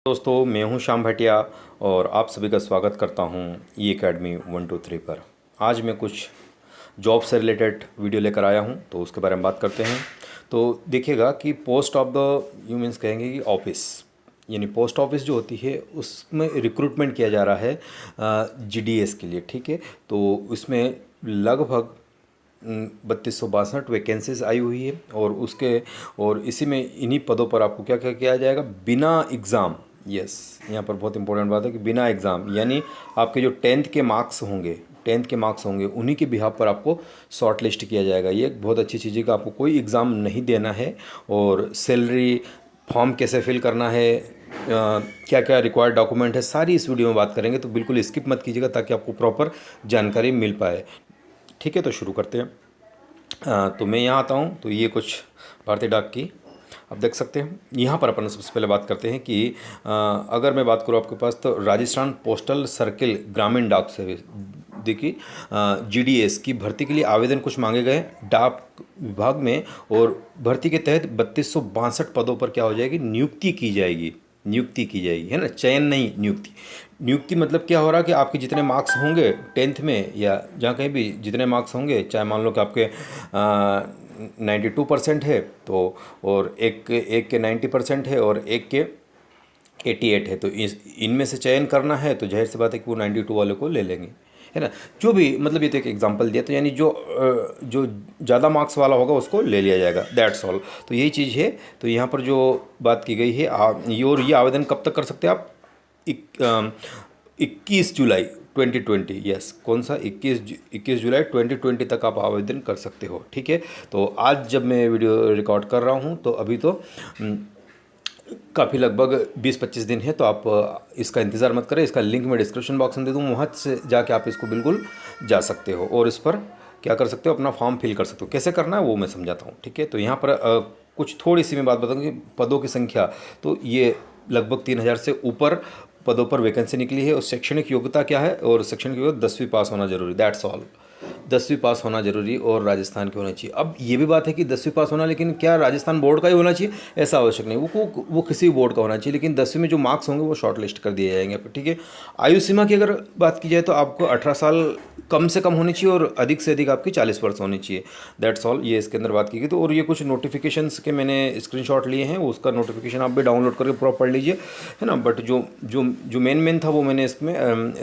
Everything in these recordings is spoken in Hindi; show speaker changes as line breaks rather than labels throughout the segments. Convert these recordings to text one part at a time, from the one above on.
दोस्तों, मैं हूं श्याम भाटिया और आप सभी का स्वागत करता हूं ई एकेडमी 123 पर। आज मैं कुछ जॉब से रिलेटेड वीडियो लेकर आया हूं, तो उसके बारे में बात करते हैं। तो देखिएगा कि post of the you means कहेंगे कि ऑफिस, यानी पोस्ट ऑफिस जो होती है उसमें रिक्रूटमेंट किया जा रहा है जीडीएस के लिए। ठीक है, तो इसमें लगभग 3262 वैकेंसीज आई हुई है और इसी में इन्हीं पदों पर आपको क्या क्या किया जाएगा बिना एग्ज़ाम। यस, यहाँ पर बहुत इंपॉर्टेंट बात है कि बिना एग्ज़ाम, यानी आपके जो टेंथ के मार्क्स होंगे उन्हीं के बिहाफ पर आपको शॉर्ट लिस्ट किया जाएगा। ये एक बहुत अच्छी चीज़ है कि आपको कोई एग्ज़ाम नहीं देना है। और सैलरी फॉर्म कैसे फिल करना है, क्या क्या रिक्वायर्ड डॉक्यूमेंट है, सारी इस वीडियो में बात करेंगे, तो बिल्कुल स्किप मत कीजिएगा ताकि आपको प्रॉपर जानकारी मिल पाए। ठीक है, तो शुरू करते हैं। तो मैं यहाँ आता हूँ, तो ये कुछ भारतीय डाक की आप देख सकते हैं। यहाँ पर अपन सबसे पहले बात करते हैं कि अगर मैं बात करूँ आपके पास, तो राजस्थान पोस्टल सर्किल ग्रामीण डाक सर्विस, देखिए जीडीएस की भर्ती के लिए आवेदन कुछ मांगे गए डाक विभाग में, और भर्ती के तहत 3262 पदों पर क्या हो जाएगी, नियुक्ति की जाएगी, है ना, चयन नहीं, नियुक्ति। नियुक्ति मतलब क्या हो रहा है कि आपके जितने मार्क्स होंगे टेंथ में या जहाँ कहीं भी जितने मार्क्स होंगे, चाहे मान लो कि आपके 92% है, तो और एक के 90% है और एक के 88 है, तो इनमें से चयन करना है, तो जाहिर सी बात है कि वो 92 वाले को ले लेंगे, है ना। जो भी मतलब ये तो एक एग्जांपल दिया, तो यानी जो ज़्यादा मार्क्स वाला होगा उसको ले लिया जाएगा, दैट्स ऑल। तो यही चीज़ है। तो यहाँ पर जो बात की गई है, ये आवेदन कब तक कर सकते हैं आप, 21 जुलाई 2020, यस, कौन सा 21 जुलाई 2020 तक आप आवेदन कर सकते हो। ठीक है, तो आज जब मैं वीडियो रिकॉर्ड कर रहा हूँ तो अभी तो काफ़ी लगभग 20-25 दिन है, तो आप इसका इंतज़ार मत करें। इसका लिंक मैं डिस्क्रिप्शन बॉक्स में दे दूँ, वहाँ से जाके आप इसको बिल्कुल जा सकते हो और इस पर क्या कर सकते हो, अपना फॉर्म फिल कर सकते हो। कैसे करना है वो मैं समझाता हूँ। ठीक है, तो यहाँ पर कुछ थोड़ी सी मैं बात बताऊँ कि पदों की संख्या, तो ये लगभग 3000 से ऊपर पदों पर वैकेंसी निकली है। और शैक्षणिक योग्यता क्या है, और शैक्षणिक योग्यता 10वीं पास होना जरूरी, दैट्स ऑल। 10वीं पास होना जरूरी और राजस्थान के होना चाहिए। अब ये भी बात है कि 10वीं पास होना, लेकिन क्या राजस्थान बोर्ड का ही होना चाहिए, ऐसा आवश्यक नहीं, वो किसी भी बोर्ड का होना चाहिए, लेकिन 10वीं में जो मार्क्स होंगे वो शॉर्ट लिस्ट कर दिए जाएंगे। ठीक है, आयु सीमा की अगर बात की जाए तो आपको 18 साल कम से कम होनी चाहिए और अधिक से अधिक आपकी 40 वर्ष होनी चाहिए, दैट्स ऑल। ये इसके अंदर बात की गई। तो और ये कुछ नोटिफिकेशंस के मैंने स्क्रीनशॉट लिए हैं, उसका नोटिफिकेशन आप भी डाउनलोड करके पूरा पढ़ लीजिए, है ना। बट जो जो जो मेन था वो मैंने इसमें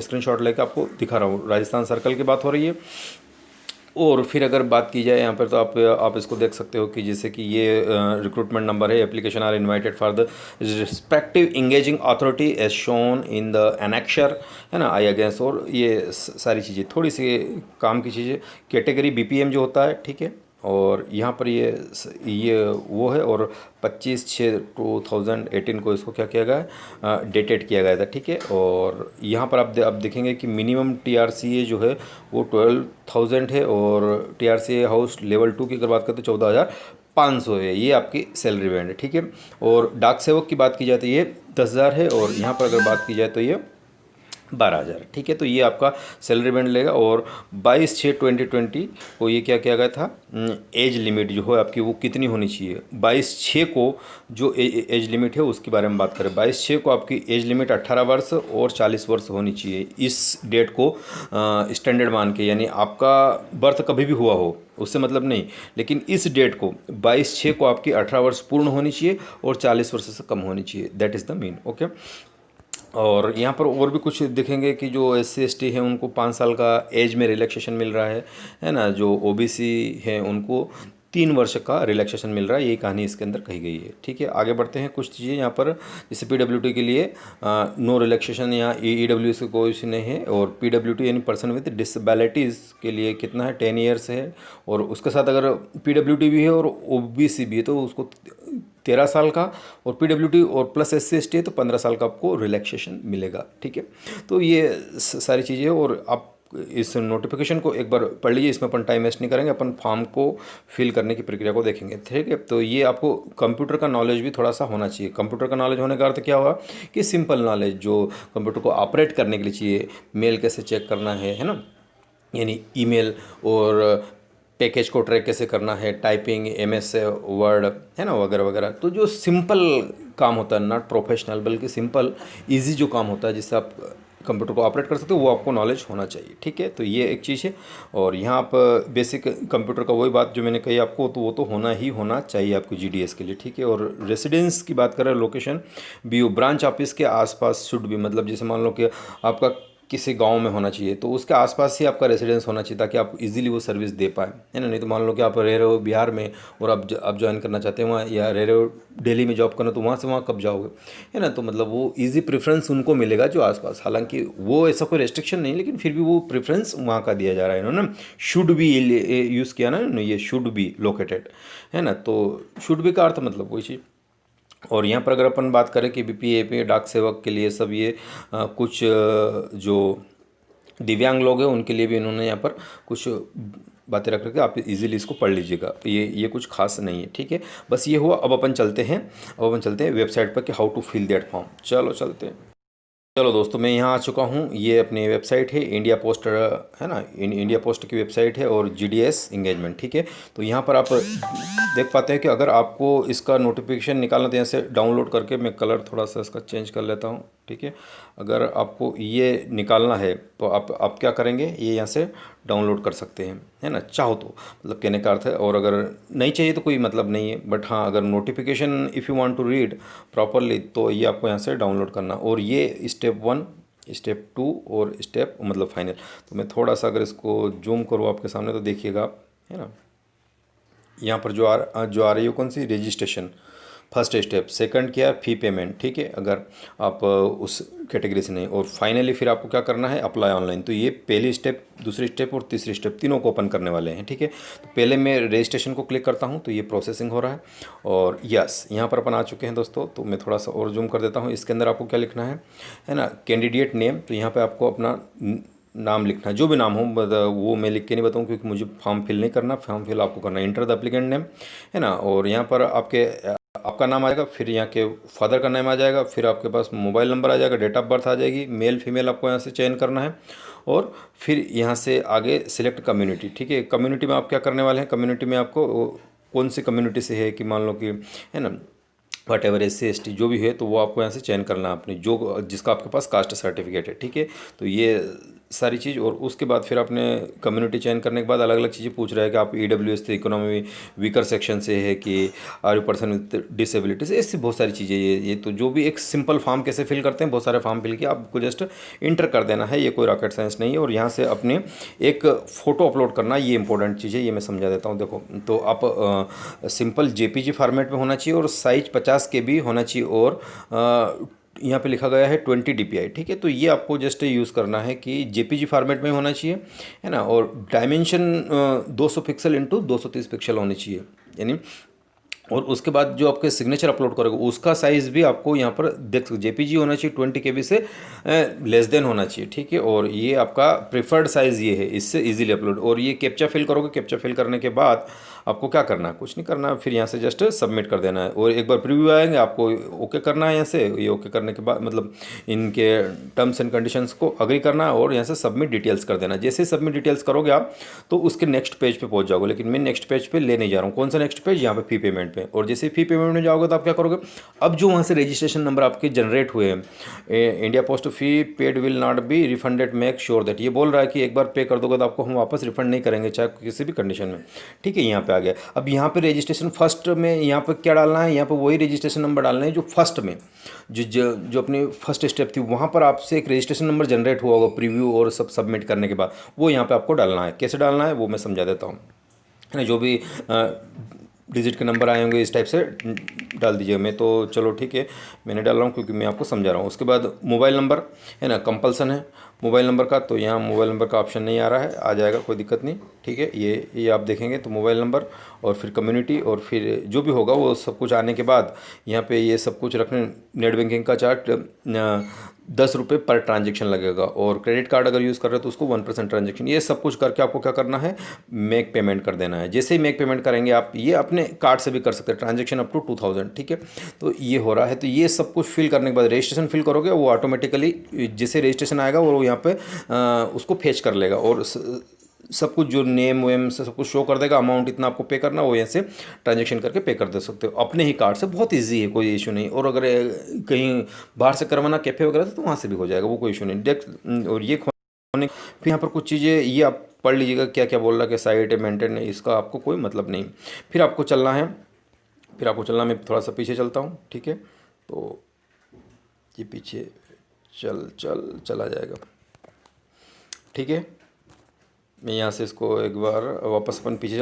स्क्रीनशॉट लेकर आपको दिखा रहा हूँ। राजस्थान सर्कल की बात हो रही है। और फिर अगर बात की जाए यहाँ पर, तो आप इसको देख सकते हो कि जैसे कि ये रिक्रूटमेंट नंबर है, application are invited for the respective engaging authority as shown in the annexure, है ना, आई अगेंस्ट। और ये सारी चीज़ें थोड़ी सी काम की चीज़ें, कैटेगरी बीपीएम जो होता है, ठीक है। और यहाँ पर ये वो है, और 25/6/2018 को इसको क्या किया गया, डेटेड किया गया था। ठीक है, और यहाँ पर आप देखेंगे कि मिनिमम टीआरसीए जो है वो 12,000 है, और टीआरसीए हाउस लेवल 2 की अगर बात करें तो 14,500 है, ये आपकी सैलरी बैंड है। ठीक है, और डाक सेवक की बात की जाए तो ये 10,000 है, और यहाँ पर अगर बात की जाए तो ये 12,000। ठीक है, तो ये आपका सैलरी बैंड लेगा। और 22/6/2020 को ये क्या किया गया था, एज लिमिट जो है आपकी वो कितनी होनी चाहिए। 22/6 को जो एज लिमिट है उसके बारे में बात करें, 22/6 को आपकी एज लिमिट 18 वर्ष और 40 वर्ष होनी चाहिए। इस डेट को स्टैंडर्ड मान के, यानी आपका बर्थ कभी भी हुआ हो उससे मतलब नहीं, लेकिन इस डेट को 22/6 को आपकी 18 वर्ष पूर्ण होनी चाहिए और 40 वर्ष से कम होनी चाहिए, that is the mean. Okay, और यहाँ पर और भी कुछ देखेंगे कि जो SC ST है उनको 5 साल का एज में रिलैक्सेशन मिल रहा है ना। जो OBC है उनको 3 वर्ष का रिलैक्सेशन मिल रहा है, यही कहानी इसके अंदर कही गई है। ठीक है, आगे बढ़ते हैं। कुछ चीज़ें यहाँ पर, जैसे PWT के लिए नो रिलैक्सेशन, यहाँ EWS का कोई इशू नहीं है। और PWT यानी पर्सन विद डिसबिलिटीज़ के लिए कितना है, 10 ईयर्स है। और उसके साथ अगर PWT भी है और OBC भी है तो उसको 13 साल का, और PWT और प्लस SC ST है तो 15 साल का आपको रिलैक्सेशन मिलेगा। ठीक है, तो ये सारी चीज़ें, और आप इस नोटिफिकेशन को एक बार पढ़ लीजिए। इसमें अपन टाइम वेस्ट नहीं करेंगे, अपन फॉर्म को फिल करने की प्रक्रिया को देखेंगे। ठीक है, तो ये आपको कंप्यूटर का नॉलेज भी थोड़ा सा होना चाहिए। कंप्यूटर का नॉलेज होने का अर्थ क्या हुआ कि सिंपल नॉलेज जो कंप्यूटर को ऑपरेट करने के लिए चाहिए, मेल कैसे चेक करना है ना, यानी ईमेल और पैकेज को ट्रैक कैसे करना है, टाइपिंग, MS वर्ड, है ना, वगैरह वगैरह। तो जो सिंपल काम होता है, नॉट प्रोफेशनल, बल्कि सिंपल इजी जो काम होता है जिससे आप कंप्यूटर को ऑपरेट कर सकते हो, वो आपको नॉलेज होना चाहिए, ठीक है। तो ये एक चीज़ है। और यहाँ आप बेसिक कंप्यूटर का वही बात जो मैंने कही आपको, तो वो तो होना ही होना चाहिए आपको GDS के लिए, ठीक है। और रेसिडेंस की बात करें, लोकेशन BU ब्रांच ऑफिस के आसपास शुड भी, मतलब जैसे मान लो कि आपका किसी गांव में होना चाहिए तो उसके आसपास ही आपका रेसिडेंस होना चाहिए, ताकि आप इजीली वो सर्विस दे पाए, है ना। नहीं तो मान लो कि आप रह रहे हो बिहार में और आप ज्वाइन करना चाहते हैं वहाँ, या रह रहे हो दिल्ली में जॉब करना, तो वहाँ से वहाँ कब जाओगे, है ना। तो मतलब वो इजी प्रेफरेंस उनको मिलेगा जो आसपास, हालांकि वो ऐसा कोई रेस्ट्रिक्शन नहीं, लेकिन फिर भी वो प्रेफरेंस वहाँ का दिया जा रहा है, इन्होंने शुड बी यूज़ किया ना, ये शुड बी लोकेटेड, है ना। तो शुड बी का अर्थ मतलब वही चीज़। और यहाँ पर अगर अपन बात करें कि BPAP डाक सेवक के लिए सब ये कुछ जो दिव्यांग लोग हैं उनके लिए भी इन्होंने यहाँ पर कुछ बातें रख रखी, आप इजीली इसको पढ़ लीजिएगा। ये कुछ खास नहीं है, ठीक है। बस ये हुआ। अब अपन चलते हैं वेबसाइट पर कि how to fill that form. चलो चलते हैं। चलो दोस्तों, मैं यहाँ आ चुका हूँ। ये अपनी वेबसाइट है, इंडिया पोस्ट, है ना, इंडिया पोस्ट की वेबसाइट है, और GDS इंगेजमेंट, ठीक है। तो यहाँ पर आप देख पाते हैं कि अगर आपको इसका नोटिफिकेशन निकालना, तो यहाँ से डाउनलोड करके, मैं कलर थोड़ा सा इसका चेंज कर लेता हूँ, ठीक है। अगर आपको ये निकालना है तो आप क्या करेंगे, ये यहाँ से डाउनलोड कर सकते हैं, है ना, चाहो तो, मतलब कहने का अर्थ है। और अगर नहीं चाहिए तो कोई मतलब नहीं है, बट हाँ, अगर notification if you want to read properly, तो ये आपको यहाँ से डाउनलोड करना। और ये स्टेप 1, स्टेप 2 और स्टेप मतलब फाइनल। तो मैं थोड़ा सा अगर इसको जूम करूँ आपके सामने, तो देखिएगा आप, है ना, यहाँ पर जो आ रही है कौन सी, रजिस्ट्रेशन, फर्स्ट स्टेप। सेकंड क्या है, फ़ी पेमेंट, ठीक है, अगर आप उस कैटेगरी से नहीं। और फाइनली फिर आपको क्या करना है, अप्लाई ऑनलाइन। तो ये पहली स्टेप, दूसरी स्टेप और तीसरी स्टेप, तीनों को ओपन करने वाले हैं, ठीक है। तो पहले मैं रजिस्ट्रेशन को क्लिक करता हूँ, तो ये प्रोसेसिंग हो रहा है। और यस, यहाँ पर अपन आ चुके हैं दोस्तों। तो मैं थोड़ा सा और जूम कर देता हूँ। इसके अंदर आपको क्या लिखना है ना, कैंडिडेट नेम। तो यहाँ पर आपको अपना नाम लिखना है, जो भी नाम हो, वो मैं लिख के नहीं बताऊँ क्योंकि मुझे फॉर्म फिल नहीं करना। फॉर्म फिल आपको करना है, इंटर द एप्लीकेंट नेम, है ना। और यहाँ पर आपका नाम आएगा, फिर यहाँ के फादर का नाम आ जाएगा, फिर आपके पास मोबाइल नंबर आ जाएगा, डेट ऑफ बर्थ आ जाएगी, मेल फीमेल आपको यहाँ से चयन करना है। और फिर यहाँ से आगे सिलेक्ट कम्युनिटी, ठीक है। कम्युनिटी में आप क्या करने वाले हैं, कम्युनिटी में आपको कौन सी कम्युनिटी से है, कि मान लो कि, है ना, वट एवर SC ST जो भी है, तो वो आपको यहाँ से चयन करना है अपनी, जो जिसका आपके पास कास्ट सर्टिफिकेट है, ठीक है। तो ये सारी चीज़। और उसके बाद फिर आपने कम्युनिटी चयन करने के बाद अलग अलग चीज़ें पूछ रहा है कि आप EWS से, इकोनॉमी वीकर सेक्शन से है, कि are you person with disabilities, ऐसी बहुत सारी चीज़ें। ये तो जो भी एक सिंपल फॉर्म कैसे फिल करते हैं, बहुत सारे फॉर्म फिल किया, आपको जस्ट इंटर कर देना है, ये कोई रॉकेट साइंस नहीं है। और यहाँ से अपने एक फ़ोटो अपलोड करना, ये इंपॉर्टेंट चीज़ है, ये मैं समझा देता हूँ। देखो, तो आप सिंपल JPG फॉर्मेट में होना चाहिए, और साइज 50 KB होना चाहिए, और यहाँ पे लिखा गया है 20 DPI, ठीक है। तो ये आपको जस्ट यूज़ करना है कि JPG फॉर्मेट में होना चाहिए, है ना। और डायमेंशन 200 पिक्सल इंटू 230 पिक्सल होनी चाहिए, यानी। और उसके बाद जो आपके सिग्नेचर अपलोड करोगे, उसका साइज़ भी आपको यहाँ पर देख सकते, JPG होना चाहिए 20 KB से लेस देन होना चाहिए, ठीक है। और ये आपका प्रेफर्ड साइज़ ये है, इससे इजीली अपलोड। और ये कैप्चा फिल करोगे, कैप्चा फिल करने के बाद आपको क्या करना है, कुछ नहीं करना है, फिर यहाँ से जस्ट सबमिट कर देना है। और एक बार प्रीव्यू आएंगे, आपको ओके करना है यहाँ से। ये ओके करने के बाद मतलब इनके टर्म्स एंड कंडीशंस को अग्री करना है, और यहाँ से सबमिट डिटेल्स कर देना है। जैसे सबमिट डिटेल्स करोगे आप, तो उसके नेक्स्ट पेज पे पहुँच जाओगे। लेकिन मैं नेक्स्ट पेज पे ले नहीं जा रहा हूँ। कौन सा नेक्स्ट पेज, यहाँ पे फ़ी पेमेंट पे। और जैसे फ़ी पेमेंट में जाओगे, तो आप क्या करोगे, अब जो वहाँ से रजिस्ट्रेशन नंबर आपके जनरेट हुए हैं, India post fee paid will not be refunded, make sure that, ये बोल रहा है कि एक बार पे कर दोगे तो आपको हम वापस रिफंड नहीं करेंगे, चाहे किसी भी कंडीशन में, ठीक है। यहाँ पे आ गया। अब यहाँ पे रजिस्ट्रेशन फर्स्ट में यहाँ पे क्या डालना है, यहाँ पे वही रजिस्ट्रेशन नंबर डालना है जो फर्स्ट में, जो अपनी फर्स्ट स्टेप थी, वहाँ पर आपसे एक रजिस्ट्रेशन नंबर जनरेट हुआ होगा प्रीव्यू और सब सबमिट करने के बाद, वो यहाँ पे आपको डालना है। कैसे डालना है वो मैं समझा देता हूँ, है ना। जो भी डिजिट के नंबर आए होंगे इस टाइप से डाल दीजिएगा। मैं तो चलो ठीक है, मैंने डाल रहा हूँ क्योंकि मैं आपको समझा रहा हूँ। उसके बाद मोबाइल नंबर, है ना, कंपल्सन है मोबाइल नंबर का। तो यहाँ मोबाइल नंबर का ऑप्शन नहीं आ रहा है, आ जाएगा, कोई दिक्कत नहीं, ठीक है। ये आप देखेंगे तो मोबाइल नंबर, और फिर कम्युनिटी, और फिर जो भी होगा वो सब कुछ आने के बाद यहाँ पे ये सब कुछ रखने। नेट बैंकिंग का चार्ज 10 रुपये पर ट्रांजेक्शन लगेगा, और क्रेडिट कार्ड अगर यूज़ कर रहे हो तो उसको 1% ट्रांजेक्शन। ये सब कुछ करके आपको क्या करना है, मेक पेमेंट कर देना है। जैसे ही मेक पेमेंट करेंगे आप, ये अपने कार्ड से भी कर सकते हैं, ट्रांजेक्शन अप टू 2000, ठीक है। तो ये हो रहा है। तो ये सब कुछ फिल करने के बाद रजिस्ट्रेशन फिल करोगे, वो ऑटोमेटिकली जैसे रजिस्ट्रेशन आएगा वो यहाँ पे उसको फेच कर लेगा। और सब कुछ जो नेम वेम से सब कुछ शो कर देगा, अमाउंट इतना आपको पे करना, वो यहाँ से ट्रांजेक्शन करके पे कर दे सकते हो अपने ही कार्ड से। बहुत ईजी है, कोई इशू नहीं। और अगर कहीं बाहर से करवाना कैफ़े वगैरह से, तो वहाँ से भी हो जाएगा, वो कोई इशू नहीं डायरेक्ट। और ये खोने फिर यहाँ पर कुछ चीज़ें ये आप पढ़ लीजिएगा क्या क्या बोल रहा है कि साइट है मेंटेन है, इसका आपको कोई मतलब नहीं। फिर आपको चलना है, मैं थोड़ा सा पीछे चलता हूँ, ठीक है। तो ये पीछे चला जाएगा, ठीक है। मैं यहाँ से इसको एक बार वापस अपन पीछे,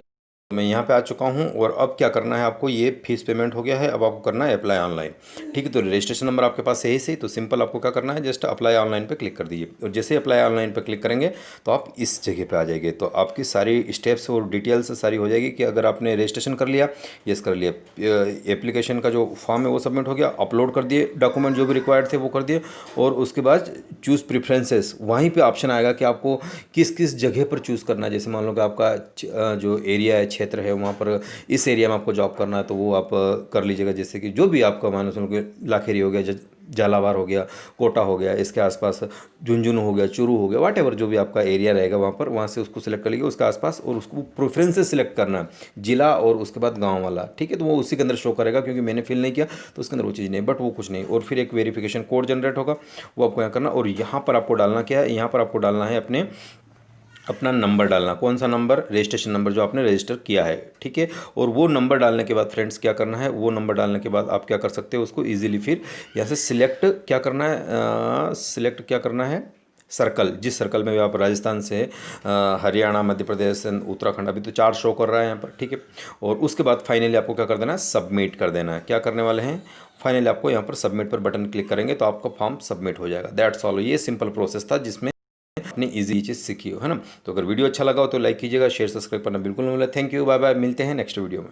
मैं यहाँ पे आ चुका हूँ। और अब क्या करना है आपको, ये फीस पेमेंट हो गया है, अब आपको करना है अप्लाई ऑनलाइन, ठीक है। तो रजिस्ट्रेशन नंबर आपके पास है ही सही, तो सिंपल आपको क्या करना है, जस्ट अप्लाई ऑनलाइन पे क्लिक कर दीजिए। और जैसे अप्लाई ऑनलाइन पे क्लिक करेंगे तो आप इस जगह पे आ जाएंगे। तो आपकी सारी स्टेप्स और डिटेल्स सारी हो जाएगी कि अगर आपने रजिस्ट्रेशन कर लिया, यस कर लिया, एप्लीकेशन का जो फॉर्म है वो सबमिट हो गया, अपलोड कर दिए, डॉक्यूमेंट जो भी रिक्वायर्ड थे वो कर दिए। और उसके बाद चूज़ प्रेफरेंसेस, वहीं पे ऑप्शन आएगा कि आपको किस किस जगह पर चूज़ करना है। जैसे मान लो कि आपका जो एरिया है, क्षेत्र है, वहाँ पर इस एरिया में आपको जॉब करना है, तो वो आप कर लीजिएगा। जैसे कि जो भी आपका मान लो सुनो कि लाखेरी हो गया, झालावाड़ हो गया, कोटा हो गया, इसके आसपास झुंझुनू हो गया, चूरू हो गया, वट जो भी आपका एरिया रहेगा वहाँ पर, वहाँ से उसको सिलेक्ट कर लीजिए उसके आसपास। और उसको प्रेफरेंसेस सिलेक्ट करना है, जिला और उसके बाद गाँव वाला, ठीक है। तो वो उसी के अंदर शो करेगा, क्योंकि मैंने फिल नहीं किया तो उसके अंदर वो चीज़ नहीं, बट वो कुछ नहीं। और फिर एक वेरिफिकेशन कोड जनरेट होगा, वो आपको यहाँ करना। और यहाँ पर आपको डालना क्या है, यहाँ पर आपको डालना है अपना नंबर डालना। कौन सा नंबर, रजिस्ट्रेशन नंबर जो आपने रजिस्टर किया है, ठीक है। और वो नंबर डालने के बाद फ्रेंड्स क्या करना है, वो नंबर डालने के बाद आप क्या कर सकते हो, उसको इजीली फिर यहाँ से सिलेक्ट क्या करना है, सर्कल, जिस सर्कल में भी आप राजस्थान से हरियाणा, मध्य प्रदेश, उत्तराखंड, अभी तो 4 शो कर रहा है यहाँ पर, ठीक है। और उसके बाद फाइनली आपको क्या कर देना है, सबमिट कर देना है। क्या करने वाले हैं, फाइनली आपको यहाँ पर सबमिट पर बटन क्लिक करेंगे तो आपका फॉर्म सबमिट हो जाएगा। That's all. ये सिंपल प्रोसेस था जिसमें अपनी इजी चीज़ सीखी हो, है ना। तो अगर वीडियो अच्छा लगा हो तो लाइक कीजिएगा, शेयर सब्सक्राइब करना बिल्कुल ना भूलें। थैंक यू, बाय बाय, मिलते हैं नेक्स्ट वीडियो में।